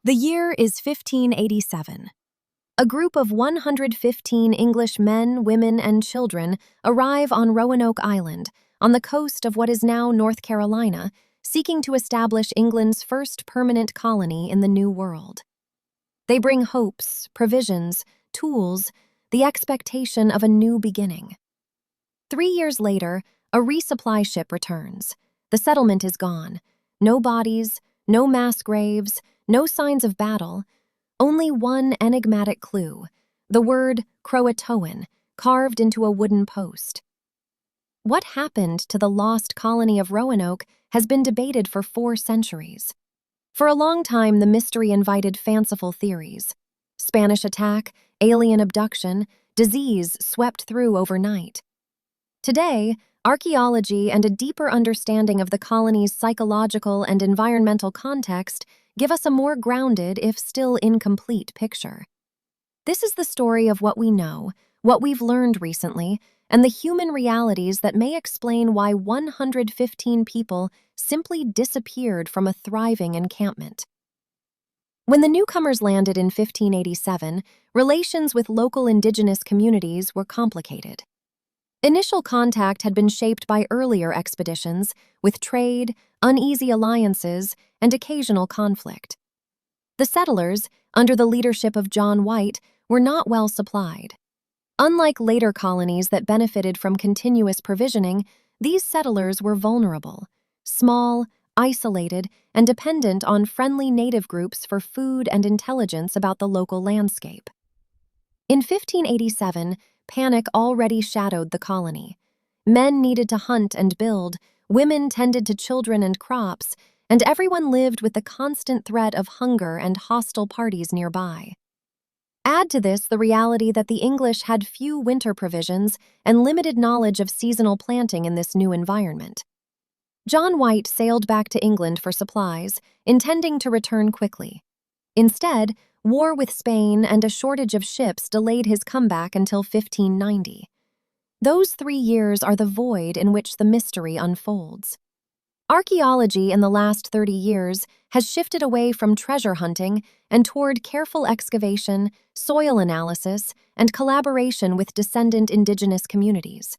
The year is 1587. A group of 115 English men, women, and children arrive on Roanoke Island, on the coast of what is now North Carolina, seeking to establish England's first permanent colony in the New World. They bring hopes, provisions, tools, the expectation of a new beginning. 3 years later, a resupply ship returns. The settlement is gone. No bodies, no mass graves, no signs of battle. Only one enigmatic clue, the word Croatoan, carved into a wooden post. What happened to the lost colony of Roanoke has been debated for 4 centuries. For a long time, the mystery invited fanciful theories. Spanish attack, alien abduction, disease swept through overnight. Today, archaeology and a deeper understanding of the colony's psychological and environmental context give us a more grounded, if still incomplete, picture. This is the story of what we know, what we've learned recently, and the human realities that may explain why 115 people simply disappeared from a thriving encampment. When the newcomers landed in 1587, relations with local indigenous communities were complicated. Initial contact had been shaped by earlier expeditions, with trade, uneasy alliances, and occasional conflict. The settlers, under the leadership of John White, were not well supplied. Unlike later colonies that benefited from continuous provisioning, these settlers were vulnerable, small, isolated, and dependent on friendly native groups for food and intelligence about the local landscape. In 1587, panic already shadowed the colony. Men needed to hunt and build, women tended to children and crops, and everyone lived with the constant threat of hunger and hostile parties nearby. Add to this the reality that the English had few winter provisions and limited knowledge of seasonal planting in this new environment. John White sailed back to England for supplies, intending to return quickly. Instead, war with Spain and a shortage of ships delayed his comeback until 1590. Those 3 years are the void in which the mystery unfolds. Archaeology in the last 30 years has shifted away from treasure hunting and toward careful excavation, soil analysis, and collaboration with descendant indigenous communities.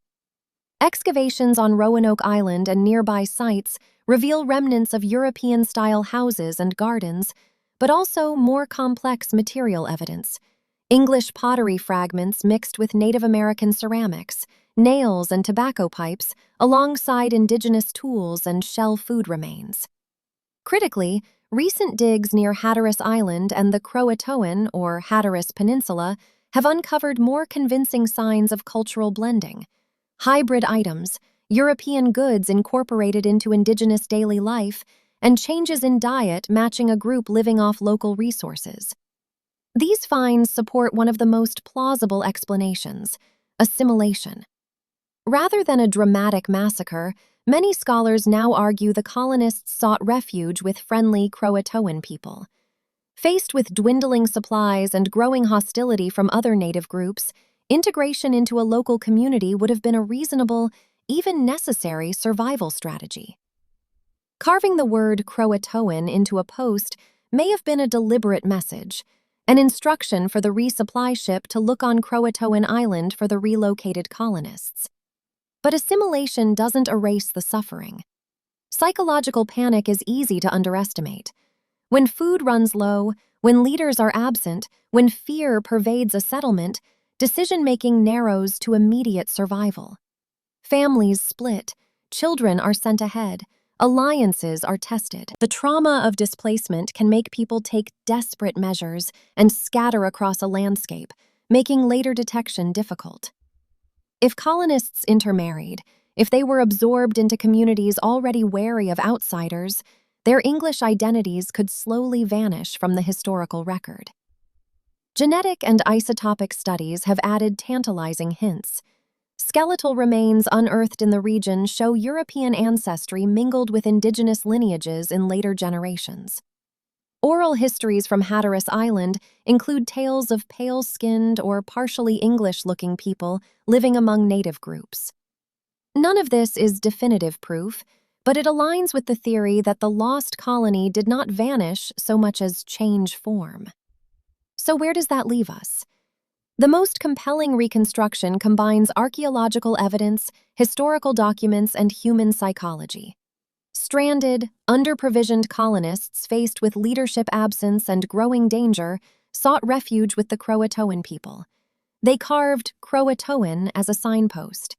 Excavations on Roanoke Island and nearby sites reveal remnants of European-style houses and gardens, but also more complex material evidence: English pottery fragments mixed with Native American ceramics, nails and tobacco pipes, alongside indigenous tools and shell food remains. Critically, recent digs near Hatteras Island and the Croatoan, or Hatteras Peninsula, have uncovered more convincing signs of cultural blending. Hybrid items, European goods incorporated into indigenous daily life, and changes in diet matching a group living off local resources. These finds support one of the most plausible explanations: assimilation. Rather than a dramatic massacre, many scholars now argue the colonists sought refuge with friendly Croatoan people. Faced with dwindling supplies and growing hostility from other native groups, integration into a local community would have been a reasonable, even necessary survival strategy. Carving the word Croatoan into a post may have been a deliberate message, an instruction for the resupply ship to look on Croatoan Island for the relocated colonists. But assimilation doesn't erase the suffering. Psychological panic is easy to underestimate. When food runs low, when leaders are absent, when fear pervades a settlement, decision-making narrows to immediate survival. Families split, children are sent ahead, alliances are tested. The trauma of displacement can make people take desperate measures and scatter across a landscape, making later detection difficult. If colonists intermarried, if they were absorbed into communities already wary of outsiders, their English identities could slowly vanish from the historical record. Genetic and isotopic studies have added tantalizing hints. Skeletal remains unearthed in the region show European ancestry mingled with indigenous lineages in later generations. Oral histories from Hatteras Island include tales of pale-skinned or partially English-looking people living among native groups. None of this is definitive proof, but it aligns with the theory that the lost colony did not vanish so much as change form. So where does that leave us? The most compelling reconstruction combines archaeological evidence, historical documents, and human psychology. Stranded, under-provisioned colonists faced with leadership absence and growing danger sought refuge with the Croatoan people. They carved Croatoan as a signpost.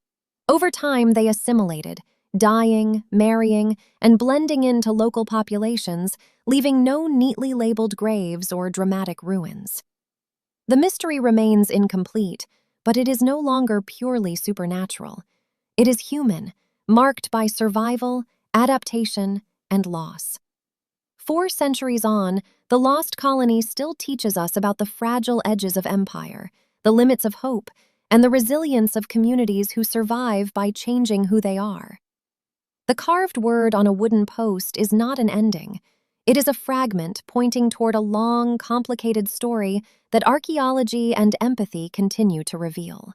Over time, they assimilated, dying, marrying, and blending into local populations, leaving no neatly labeled graves or dramatic ruins. The mystery remains incomplete, but it is no longer purely supernatural. It is human, marked by survival, adaptation, and loss. 4 centuries on, the lost colony still teaches us about the fragile edges of empire, the limits of hope, and the resilience of communities who survive by changing who they are. The carved word on a wooden post is not an ending. It is a fragment pointing toward a long, complicated story that archaeology and empathy continue to reveal.